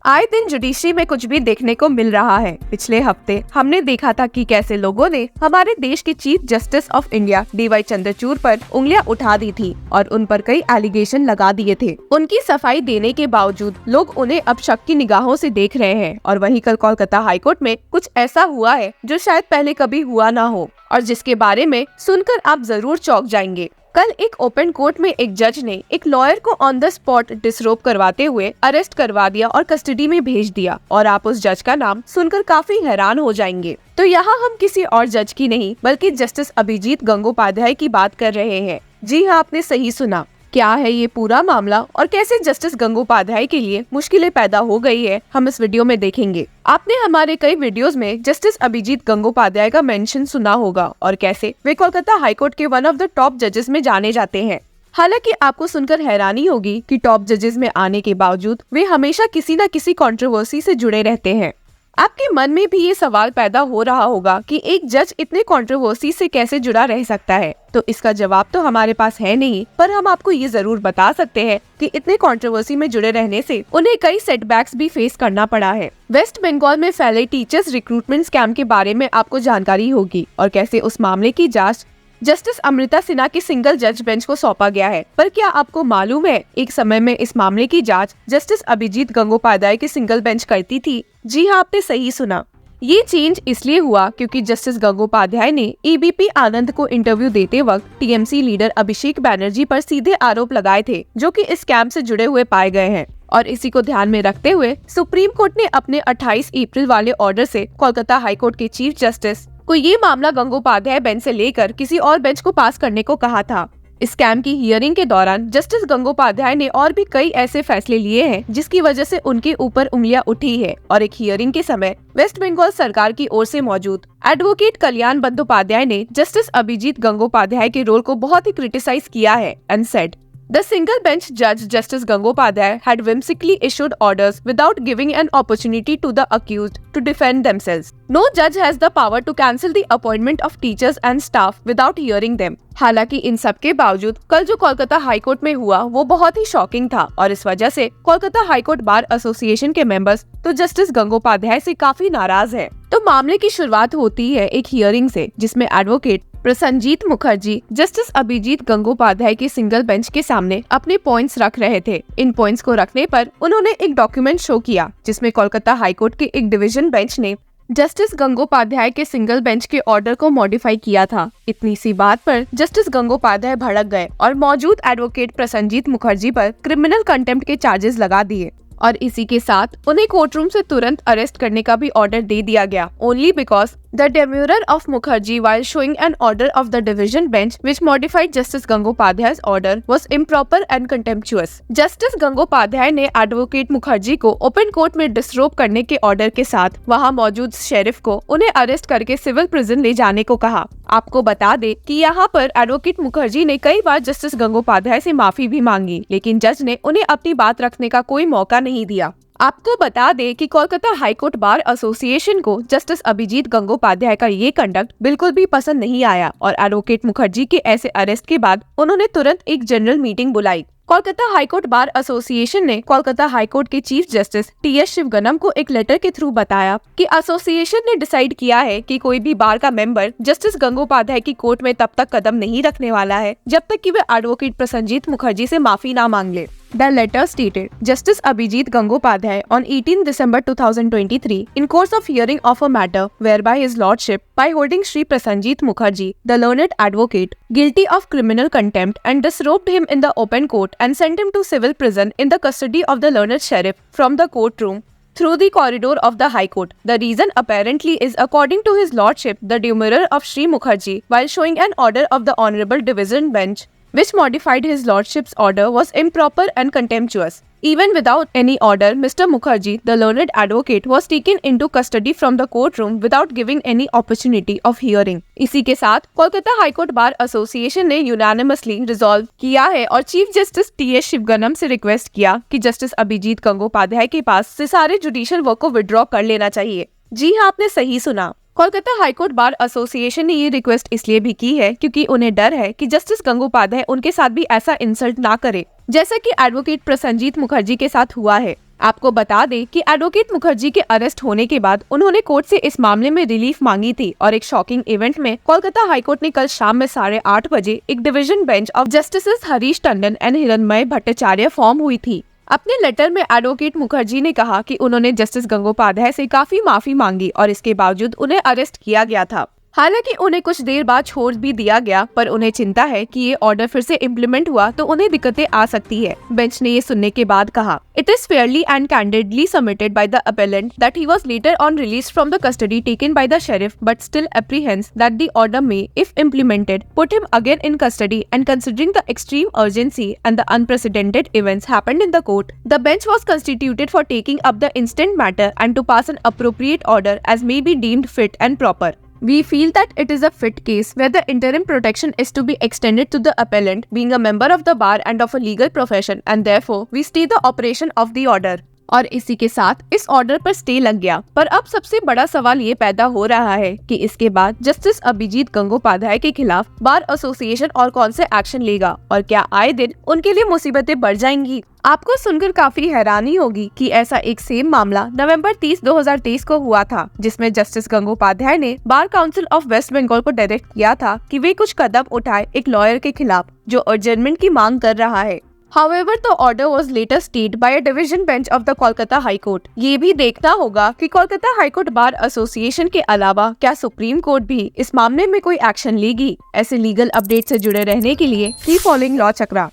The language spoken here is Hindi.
आए दिन जुडिशरी में कुछ भी देखने को मिल रहा है। पिछले हफ्ते हमने देखा था कि कैसे लोगों ने हमारे देश के chief justice of India DY Chandrachud पर उंगलियां उठा दी थी और उन पर कई एलिगेशन लगा दिए थे। उनकी सफाई देने के बावजूद लोग उन्हें अब शक की निगाहों से देख रहे हैं। और वहीं कल कोलकाता हाईकोर्ट में कुछ ऐसा हुआ है जो शायद पहले कभी हुआ ना हो और जिसके बारे में सुनकर आप जरूर चौंक जाएंगे। कल एक ओपन कोर्ट में एक जज ने एक लॉयर को ऑन द स्पॉट डिसरोब करवाते हुए अरेस्ट करवा दिया और कस्टडी में भेज दिया और आप उस जज का नाम सुनकर काफी हैरान हो जाएंगे। तो यहाँ हम किसी और जज की नहीं बल्कि जस्टिस अभिजीत गंगोपाध्याय की बात कर रहे हैं। जी हाँ, आपने सही सुना। क्या है ये पूरा मामला और कैसे जस्टिस गंगोपाध्याय के लिए मुश्किलें पैदा हो गई है, हम इस वीडियो में देखेंगे। आपने हमारे कई वीडियोस में जस्टिस अभिजीत गंगोपाध्याय का मेंशन सुना होगा और कैसे वे कोलकाता हाईकोर्ट के वन ऑफ द टॉप जजेस में जाने जाते हैं। हालांकि आपको सुनकर हैरानी होगी कि टॉप जजेस में आने के बावजूद वे हमेशा किसी न किसी कंट्रोवर्सी से जुड़े रहते हैं। आपके मन में भी ये सवाल पैदा हो रहा होगा कि एक जज इतने कंट्रोवर्सी से कैसे जुड़ा रह सकता है। तो इसका जवाब तो हमारे पास है नहीं, पर हम आपको ये जरूर बता सकते हैं कि इतने कंट्रोवर्सी में जुड़े रहने से उन्हें कई सेटबैक्स भी फेस करना पड़ा है। वेस्ट बंगाल में फैले टीचर्स रिक्रूटमेंट स्कैम के बारे में आपको जानकारी होगी और कैसे उस मामले की जाँच जस्टिस अमृता सिन्हा की सिंगल जज बेंच को सौंपा गया है। पर क्या आपको मालूम है एक समय में इस मामले की जांच जस्टिस अभिजीत गंगोपाध्याय की सिंगल बेंच करती थी। जी हाँ, आपने सही सुना। ये चेंज इसलिए हुआ क्योंकि जस्टिस गंगोपाध्याय ने ABP आनंद को इंटरव्यू देते वक्त TMC लीडर अभिषेक बैनर्जी पर सीधे आरोप लगाए थे जो कि इस स्कैम से जुड़े हुए पाए गए हैं। और इसी को ध्यान में रखते हुए सुप्रीम कोर्ट ने अपने 28 अप्रैल वाले ऑर्डर से कोलकाता हाईकोर्ट के चीफ जस्टिस को ये मामला गंगोपाध्याय बेंच से लेकर किसी और बेंच को पास करने को कहा था। इस स्कैम की हियरिंग के दौरान जस्टिस गंगोपाध्याय ने और भी कई ऐसे फैसले लिए हैं जिसकी वजह से उनके ऊपर उंगलियां उठी है। और एक हियरिंग के समय वेस्ट बंगाल सरकार की ओर से मौजूद एडवोकेट कल्याण बंदोपाध्याय ने जस्टिस अभिजीत गंगोपाध्याय के रोल को बहुत ही क्रिटिसाइज किया है and said The single bench judge Justice Gangopadhyay had whimsically issued orders without giving an opportunity to the accused to defend themselves. No judge has the power to cancel the appointment of teachers and staff without hearing them. हालांकि इन सब के बावजूद कल जो कोलकाता हाईकोर्ट में हुआ वो बहुत ही शॉकिंग था और इस वजह से कोलकाता हाईकोर्ट बार एसोसिएशन के मेंबर्स तो जस्टिस गंगोपाध्याय से काफी नाराज है। तो मामले की शुरुआत होती है एक हियरिंग से जिसमें एडवोकेट प्रसन्नजीत मुखर्जी जस्टिस अभिजीत गंगोपाध्याय की सिंगल बेंच के सामने अपने पॉइंट्स रख रहे थे। इन पॉइंट्स को रखने पर उन्होंने एक डॉक्यूमेंट शो किया जिसमें कोलकाता हाईकोर्ट के एक डिवीजन बेंच ने जस्टिस गंगोपाध्याय के सिंगल बेंच के ऑर्डर को मॉडिफाई किया था। इतनी सी बात पर जस्टिस गंगोपाध्याय भड़क गए और मौजूद एडवोकेट प्रसन्नजीत मुखर्जी पर क्रिमिनल कंटेम्प्ट के चार्जेस लगा दिए और इसी के साथ उन्हें कोर्ट रूम से तुरंत अरेस्ट करने का भी ऑर्डर दे दिया गया only because the demurrer of Mukherjee while showing an order of the division bench which modified Justice Gangopадhyay's order was improper and contemptuous. Justice Gangopadhyay ने एडवोकेट मुखर्जी को ओपन कोर्ट में डिसरोब करने के ऑर्डर के साथ वहां मौजूद शेरिफ को उन्हें अरेस्ट करके सिविल प्रिजन ले जाने को कहा। आपको बता दे कि यहाँ पर एडवोकेट मुखर्जी ने कई बार जस्टिस गंगोपाध्याय से माफी भी मांगी लेकिन जज ने उन्हें अपनी बात रखने का कोई मौका नहीं दिया। आपको बता दे कि कोलकाता हाईकोर्ट बार एसोसिएशन को जस्टिस अभिजीत गंगोपाध्याय का ये कंडक्ट बिल्कुल भी पसंद नहीं आया और एडवोकेट मुखर्जी के ऐसे अरेस्ट के बाद उन्होंने तुरंत एक जनरल मीटिंग बुलाई। कोलकाता हाईकोर्ट बार एसोसिएशन ने कोलकाता हाईकोर्ट के चीफ जस्टिस TS शिवगनम को एक लेटर के थ्रू बताया कि एसोसिएशन ने डिसाइड किया है कि कोई भी बार का मेंबर जस्टिस गंगोपाध्याय की कोर्ट में तब तक कदम नहीं रखने वाला है जब तक कि वे एडवोकेट प्रसन्नजीत मुखर्जी से माफी ना मांग ले। The letter stated, Justice Abhijit Gangopadhyay on 18 December 2023, in course of hearing of a matter whereby his lordship, by holding Shri Prasanjit Mukherjee, the learned advocate, guilty of criminal contempt and disrobed him in the open court and sent him to civil prison in the custody of the learned sheriff from the courtroom through the corridor of the High Court. The reason apparently is according to his lordship, the demurrer of Shri Mukherjee, while showing an order of the Honourable Division Bench, which modified his lordship's order was improper and contemptuous. Even without any order, Mr. Mukherjee, the learned advocate, was taken into custody from the courtroom without giving any opportunity of hearing. इसी के साथ कोलकाता हाईकोर्ट बार एसोसिएशन ने यूनानिमसली रिजॉल्व किया है और चीफ जस्टिस TS शिवगनम से रिक्वेस्ट किया कि जस्टिस अभिजीत गंगोपाध्याय के पास से सारे जुडिशियल वर्क को विड्रॉ कर लेना चाहिए। जी हाँ, आपने सही सुना। कोलकाता हाईकोर्ट बार एसोसिएशन ने ये रिक्वेस्ट इसलिए भी की है क्योंकि उन्हें डर है कि जस्टिस गंगोपाध्याय उनके साथ भी ऐसा इंसल्ट ना करे जैसा कि एडवोकेट प्रसन्नजीत मुखर्जी के साथ हुआ है। आपको बता दें कि एडवोकेट मुखर्जी के अरेस्ट होने के बाद उन्होंने कोर्ट से इस मामले में रिलीफ मांगी थी और एक शॉकिंग इवेंट में कोलकाता हाईकोर्ट ने कल शाम में 8:30 बजे एक division bench of justices Harish Tandon and Hiranmay Bhattacharya form हुई थी। अपने लेटर में एडवोकेट मुखर्जी ने कहा कि उन्होंने जस्टिस गंगोपाध्याय से काफी माफी मांगी और इसके बावजूद उन्हें अरेस्ट किया गया था। हालांकि उन्हें कुछ देर बाद छोड़ भी दिया गया, पर उन्हें चिंता है कि ये ऑर्डर फिर से इम्प्लीमेंट हुआ तो उन्हें दिक्कतें आ सकती है। बेंच ने ये सुनने के बाद कहा, it is fairly and candidly submitted by the appellant that he was later on released from the custody taken by the sheriff but still apprehends that the order may, if implemented, put him again in custody, and considering the extreme urgency and the unprecedented events happened in the court, the bench was constituted for taking up the instant matter and to pass an appropriate order as may be deemed fit and proper. We feel that it is a fit case where the interim protection is to be extended to the appellant being a member of the bar and of a legal profession, and therefore we stay the operation of the order. और इसी के साथ इस ऑर्डर पर स्टे लग गया। पर अब सबसे बड़ा सवाल ये पैदा हो रहा है कि इसके बाद जस्टिस अभिजीत गंगोपाध्याय के खिलाफ बार एसोसिएशन और कौन से एक्शन लेगा और क्या आए दिन उनके लिए मुसीबतें बढ़ जाएंगी। आपको सुनकर काफी हैरानी होगी कि ऐसा एक सेम मामला नवंबर 30, 2023 को हुआ था, जिसमें जस्टिस गंगोपाध्याय ने bar council of West Bengal को डायरेक्ट किया था कि वे कुछ कदम उठाए एक लॉयर के खिलाफ जो एडजर्नमेंट की मांग कर रहा है। However, the order was later stayed by a division bench of the Kolkata High Court. ये भी देखना होगा कि Kolkata high court bar association के अलावा क्या सुप्रीम कोर्ट भी इस मामले में कोई एक्शन लेगी। ऐसे लीगल अपडेट से जुड़े रहने के लिए कीप फॉलोइंग लॉ चक्रा।